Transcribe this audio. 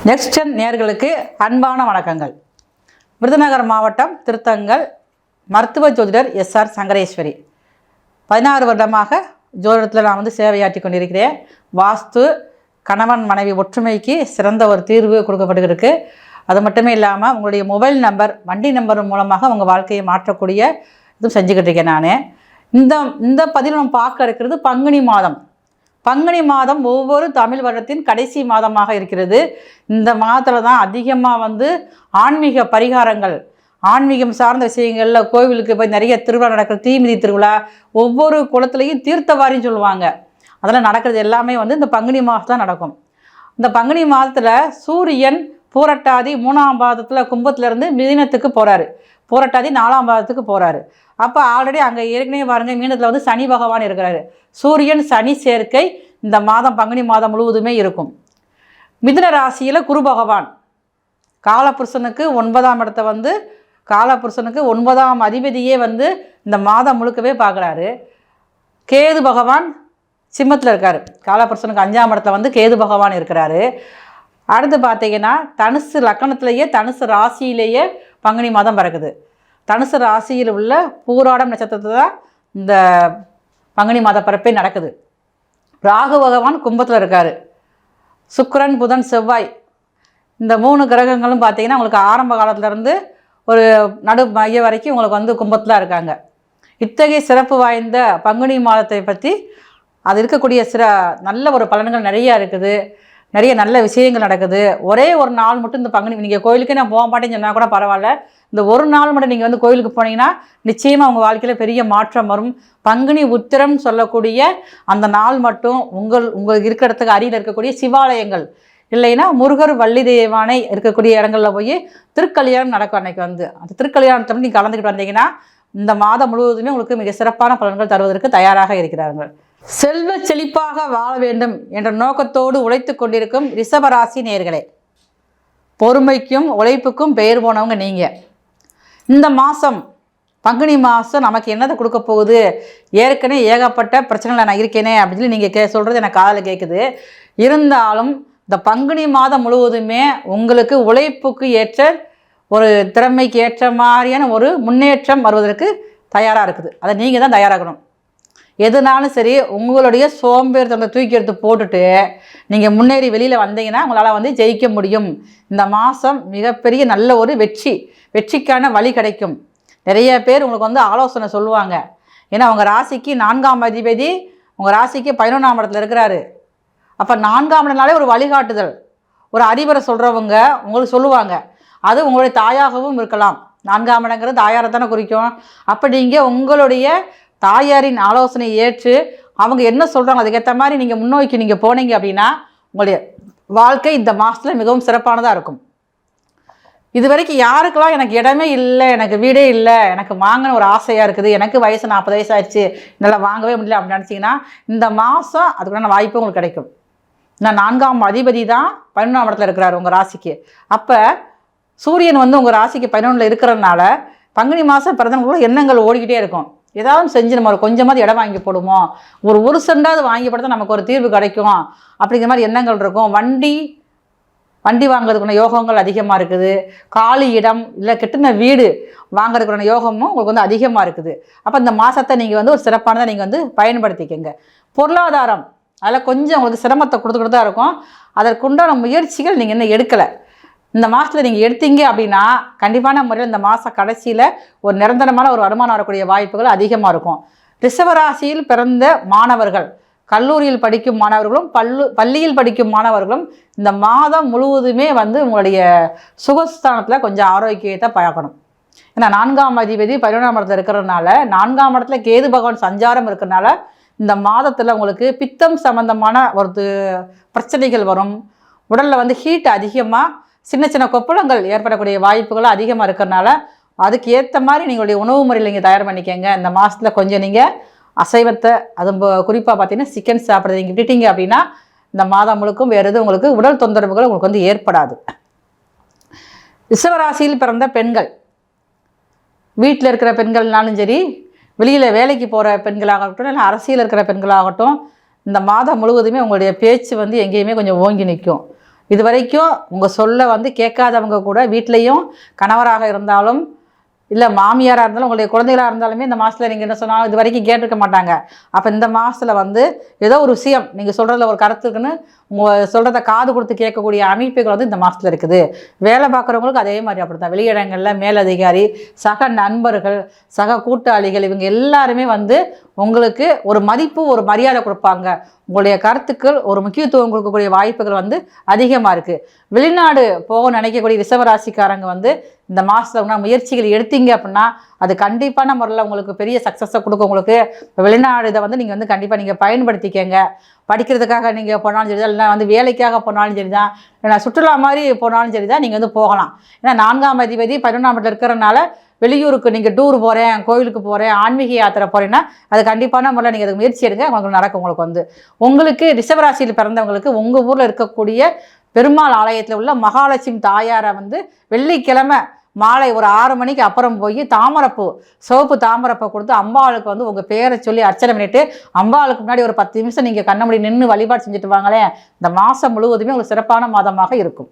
நெக்ஸ்டன் நேயர்களுக்கு அன்பான வணக்கங்கள். விருதுநகர் மாவட்டம் திருத்தங்கல் மருத்துவ ஜோதிடர் எஸ்ஆர் சங்கரேஸ்வரி. 16 வருடமாக ஜோதிடத்தில் நான் சேவையாற்றி கொண்டிருக்கிறேன். வாஸ்து, கணவன் மனைவி ஒற்றுமைக்கு சிறந்த ஒரு தீர்வு கொடுக்கப்பட்டுருக்கு. அது மட்டுமே இல்லாமல் உங்களுடைய மொபைல் நம்பர், வண்டி நம்பர் மூலமாக உங்கள் வாழ்க்கையை மாற்றக்கூடிய இதுவும் செஞ்சுக்கிட்டு இருக்கேன். நான் இந்த பதிவில் நம்ம பார்க்க இருக்கிறது பங்குனி மாதம். பங்குனி மாதம் ஒவ்வொரு தமிழ் வருடத்தின் கடைசி மாதமாக இருக்கிறது. இந்த மாதத்தில் தான் அதிகமாக ஆன்மீக பரிகாரங்கள், ஆன்மீகம் சார்ந்த விஷயங்களில் கோவிலுக்கு போய் நிறைய திருவிழா நடக்கிற, தீமிதி திருவிழா, ஒவ்வொரு குளத்துலையும் தீர்த்தவாரின்னு சொல்லுவாங்க. அதெல்லாம் நடக்கிறது எல்லாமே இந்த பங்குனி மாதம் தான் நடக்கும். இந்த பங்குனி மாதத்தில் சூரியன் பூரட்டாதி 3ஆம் பாதத்தில் கும்பத்திலேருந்து மீனத்துக்கு போகிறாரு, பூரட்டாதி 4ஆம் பாதத்துக்கு போகிறாரு. அப்போ ஆல்ரெடி அங்கே ஏற்கனவே பாருங்கள், மீனத்தில் சனி பகவான் இருக்கிறாரு. சூரியன் சனி சேர்க்கை இந்த மாதம் பங்குனி மாதம் முழுவதுமே இருக்கும். மிதுன ராசியில் குரு பகவான் காலபுருஷனுக்கு 9ஆம் இடத்தை காலபுருஷனுக்கு 9ஆம் அதிபதியே இந்த மாதம் முழுக்கவே பார்க்குறாரு. கேது பகவான் சிம்மத்தில் இருக்கார். காலபுருஷனுக்கு 5ஆம் இடத்துல கேது பகவான் இருக்கிறாரு. அடுத்து பார்த்தீங்கன்னா தனுசு லக்கணத்திலேயே, தனுசு ராசியிலேயே பங்குனி மாதம் பிறக்குது. தனுசு ராசியில் உள்ள பூராடம் நட்சத்திரத்தில் தான் இந்த பங்குனி மாத பிறப்பே நடக்குது. ராகு பகவான் கும்பத்தில் இருக்கார். சுக்கிரன், புதன், செவ்வாய் இந்த 3 கிரகங்களும் பார்த்தீங்கன்னா உங்களுக்கு ஆரம்ப காலத்திலேருந்து ஒரு நடு மைய வரைக்கும் உங்களுக்கு கும்பத்தில் இருக்காங்க. இத்தகைய சிறப்பு வாய்ந்த பங்குனி மாதத்தை பற்றி அது இருக்கக்கூடிய நல்ல ஒரு பலன்கள் நிறையா இருக்குது. நிறைய நல்ல விஷயங்கள் நடக்குது. ஒரே ஒரு நாள் மட்டும் இந்த பங்குனி, நீங்கள் கோயிலுக்கே நான் போக மாட்டேன்னு சொன்னால் கூட பரவாயில்ல, இந்த ஒரு நாள் மட்டும் நீங்கள் கோயிலுக்கு போனீங்கன்னா நிச்சயமாக உங்கள் வாழ்க்கையில் பெரிய மாற்றம் வரும். பங்குனி உத்திரம் சொல்லக்கூடிய அந்த நாள் மட்டும் உங்களுக்கு இருக்கிற இடத்துக்கு அருகில் இருக்கக்கூடிய சிவாலயங்கள், இல்லைன்னா முருகர், வள்ளி தேவானை இருக்கக்கூடிய இடங்களில் போய் திருக்கல்யாணம் நடக்கும். அன்றைக்கி அந்த திருக்கல்யாணத்தை நீங்கள் கலந்துக்கிட்டு வந்தீங்கன்னா இந்த மாதம் முழுவதுமே உங்களுக்கு மிக சிறப்பான பலன்கள் தருவதற்கு தயாராக இருக்கிறார்கள். செல்வ செழிப்பாக வாழ வேண்டும் என்ற நோக்கத்தோடு உழைத்து கொண்டிருக்கும் ரிஷபராசி நேயர்களே, பொறுமைக்கும் உழைப்புக்கும் பெயர் போனவங்க நீங்கள். இந்த மாதம் பங்குனி மாதம் நமக்கு என்னதை கொடுக்க போகுது, ஏற்கனவே ஏகப்பட்ட பிரச்சனைகள் நான் இருக்கேனே அப்படின்னு சொல்லி நீங்கள் சொல்கிறது எனக்கு காதில் கேட்குது. இருந்தாலும் இந்த பங்குனி மாதம் முழுவதுமே உங்களுக்கு உழைப்புக்கு ஏற்ற, ஒரு திறமைக்கு ஏற்ற மாதிரியான ஒரு முன்னேற்றம் வருவதற்கு தயாராக இருக்குது. அதை நீங்கள் தான் தயாராகணும். எதுனாலும் சரி, உங்களுடைய சோம்பேறித்தனத்தை தூக்கி எடுத்து போட்டுட்டு நீங்கள் முன்னேறி வெளியில் வந்தீங்கன்னா உங்களால் ஜெயிக்க முடியும். இந்த மாதம் மிகப்பெரிய நல்ல ஒரு வெற்றிக்கான வழி கிடைக்கும். நிறைய பேர் உங்களுக்கு ஆலோசனை சொல்லுவாங்க. ஏன்னா உங்கள் ராசிக்கு 4ஆம் அதிபதி உங்கள் ராசிக்கு 11ஆம் இடத்துல இருக்கிறாரு. அப்போ 4ஆம் இடம்னாலே ஒரு வழிகாட்டுதல், ஒரு அறிவுரை சொல்கிறவங்க உங்களுக்கு சொல்லுவாங்க. அது உங்களுடைய தாயாகவும் இருக்கலாம். 4ஆம் இடங்கிறது தாயாரை தானே குறிக்கும். அப்போ நீங்கள் உங்களுடைய தாயாரின் ஆலோசனை ஏற்று அவங்க என்ன சொல்கிறாங்க அதுக்கேற்ற மாதிரி நீங்கள் முன்னோக்கி நீங்கள் போனீங்க அப்படின்னா உங்களுடைய வாழ்க்கை இந்த மாதத்தில் மிகவும் சிறப்பானதாக இருக்கும். இது வரைக்கும் யாருக்கெல்லாம் எனக்கு இடமே இல்லை, எனக்கு வீடே இல்லை, எனக்கு வாங்கன்னு ஒரு ஆசையாக இருக்குது, எனக்கு வயசு 40 வயசு ஆயிடுச்சு, என்னால் வாங்கவே முடியல அப்படின்னு நினச்சிங்கன்னா இந்த மாதம் அதுக்கான வாய்ப்பு உங்களுக்கு கிடைக்கும். நான் 4ஆம் அதிபதி தான் 11ஆம் இடத்துல இருக்கிறார் உங்கள் ராசிக்கு. அப்போ சூரியன் உங்கள் ராசிக்கு 11ல் இருக்கிறதுனால பங்குனி மாதம் பிறந்தவங்களுக்குள்ள எண்ணங்கள் ஓடிக்கிட்டே இருக்கும். ஏதாவது செஞ்சு நம்ம ஒரு கொஞ்சமாவது இடம் வாங்கி போடுவோம், ஒரு சென்டாவது வாங்கி போட்டால் நமக்கு ஒரு தீர்வு கிடைக்கும் அப்படிங்கிற மாதிரி எண்ணங்கள் இருக்கும். வண்டி வாங்குறதுக்கான யோகங்கள் அதிகமாக இருக்குது. காலி இடம் இல்லை கெட்டின வீடு வாங்குறதுக்கான யோகமும் உங்களுக்கு அதிகமாக இருக்குது. அப்போ இந்த மாதத்தை நீங்கள் ஒரு சிறப்பானதை நீங்கள் பயன்படுத்திக்கங்க. பொருளாதாரம் அதில் கொஞ்சம் உங்களுக்கு சிரமத்தை கொடுத்துக்கிட்டு தான் இருக்கும். அதற்குண்டான முயற்சிகள் நீங்கள் இன்னும் எடுக்கலை. இந்த மாதத்தில் நீங்கள் எடுத்தீங்க அப்படின்னா கண்டிப்பான முறையில் இந்த மாத கடைசியில் ஒரு நிரந்தரமான ஒரு வருமானம் வரக்கூடிய வாய்ப்புகள் அதிகமாக இருக்கும். ரிஷபராசியில் பிறந்த மாணவர்கள், கல்லூரியில் படிக்கும் மாணவர்களும் பள்ளியில் படிக்கும் மாணவர்களும் இந்த மாதம் முழுவதுமே உங்களுடைய சுகஸ்தானத்தில் கொஞ்சம் ஆரோக்கியத்தை பார்க்கணும். ஏன்னா 4ஆம் அதிபதி 11ஆம் இடத்துல இருக்கிறதுனால, 4ஆம் இடத்துல கேது பகவான் சஞ்சாரம் இருக்கிறதுனால இந்த மாதத்தில் உங்களுக்கு பித்தம் சம்பந்தமான ஒரு பிரச்சனைகள் வரும். உடலில் ஹீட் அதிகமாக, சின்ன சின்ன கொப்பளங்கள் ஏற்படக்கூடிய வாய்ப்புகள் அதிகமாக இருக்கிறதுனால அதுக்கு ஏற்ற மாதிரி நீங்களுடைய உணவு முறையில் நீங்கள் தயார் பண்ணிக்கங்க. இந்த மாதத்தில் கொஞ்சம் நீங்கள் அசைவத்தை, அது குறிப்பாக பார்த்தீங்கன்னா சிக்கன் சாப்பிட்றது நீங்கள் விட்டுட்டீங்க அப்படின்னா இந்த மாதம் முழுக்கும் வேறு எதுவும் உங்களுக்கு உடல் தொந்தரவுகள் உங்களுக்கு ஏற்படாது. ரிஷபராசியில் பிறந்த பெண்கள், வீட்டில் இருக்கிற பெண்கள்னாலும் சரி, வெளியில் வேலைக்கு போகிற பெண்களாகட்டும், இல்லை அரசியல் இருக்கிற பெண்களாகட்டும், இந்த மாதம் முழுவதுமே உங்களுடைய பேச்சு எங்கேயுமே கொஞ்சம் ஓங்கி நிற்கும். இது வரைக்கும் உங்கள் சொல்ல வந்து கேட்காதவங்க கூட வீட்லேயும் கணவராக இருந்தாலும் இல்லை மாமியாராக இருந்தாலும் உங்களுடைய குழந்தைகளாக இருந்தாலுமே இந்த மாதத்தில் நீங்கள் என்ன சொன்னாலும் இது வரைக்கும் கேட்டிருக்க மாட்டாங்க. அப்போ இந்த மாதத்தில் வந்து ஏதோ ஒரு விஷயம் நீங்கள் சொல்கிறதுல ஒரு கருத்துக்குன்னு உங்கள் சொல்கிறத காது கொடுத்து கேட்கக்கூடிய அமைப்புகள் வந்து இந்த மாதத்தில் இருக்குது. வேலை பார்க்குறவங்களுக்கு அதே மாதிரி அப்படி தான். வெளியிடங்களில் மேலதிகாரி, சக நண்பர்கள், சக கூட்டாளிகள் இவங்க எல்லாருமே வந்து உங்களுக்கு ஒரு மதிப்பு ஒரு மரியாதை கொடுப்பாங்க. உங்களுடைய கருத்துக்கள் ஒரு முக்கியத்துவம் கொடுக்கக்கூடிய வாய்ப்புகள் வந்து அதிகமாக இருக்குது. வெளிநாடு போக நினைக்கக்கூடிய ரிஷபராசிக்காரங்க வந்து இந்த மாதத்தில் முயற்சிகள் எடுத்தீங்க அப்படின்னா அது கண்டிப்பான முறையில் உங்களுக்கு பெரிய சக்ஸஸை கொடுக்கும். உங்களுக்கு வெளிநாடு இதை வந்து நீங்கள் வந்து கண்டிப்பாக நீங்கள் பயன்படுத்திக்கங்க. படிக்கிறதுக்காக நீங்கள் போனாலும் சரி தான், இல்லைனா வந்து வேலைக்காக போனாலும் சரி தான், இல்லைனா சுற்றுலா மாதிரி போனாலும் சரி தான், நீங்கள் வந்து போகலாம். ஏன்னா 4ஆம் அதிபதி 11ஆம் இடத்துல இருக்கிறனால வெளியூருக்கு நீங்கள் டூர் போகிறேன், கோவிலுக்கு போகிறேன், ஆன்மீக யாத்திரை போகிறேன்னா அது கண்டிப்பான முறையில் நீங்கள் அதுக்கு முயற்சி எடுங்க. உங்களுக்கு நடக்கும். உங்களுக்கு வந்து உங்களுக்கு ரிஷபராசியில் பிறந்தவங்களுக்கு உங்கள் ஊரில் இருக்கக்கூடிய பெருமாள் ஆலயத்தில் உள்ள மகாலட்சுமி தாயாரை வந்து வெள்ளிக்கிழமை மாலை ஒரு 6 மணிக்கு அப்புறம் போய் தாமரைப்பூ, சிவப்பு தாமரைப்பூ கொடுத்து அம்பாளுக்கு வந்து உங்கள் பேரை சொல்லி அர்ச்சனை பண்ணிவிட்டு அம்பாளுக்கு முன்னாடி ஒரு 10 நிமிஷம் நீங்கள் கண்ண மூடி நின்று வழிபாடு செஞ்சுட்டு வாங்களேன். இந்த மாதம் முழுவதுமே உங்களுக்கு சிறப்பான மாதமாக இருக்கும்.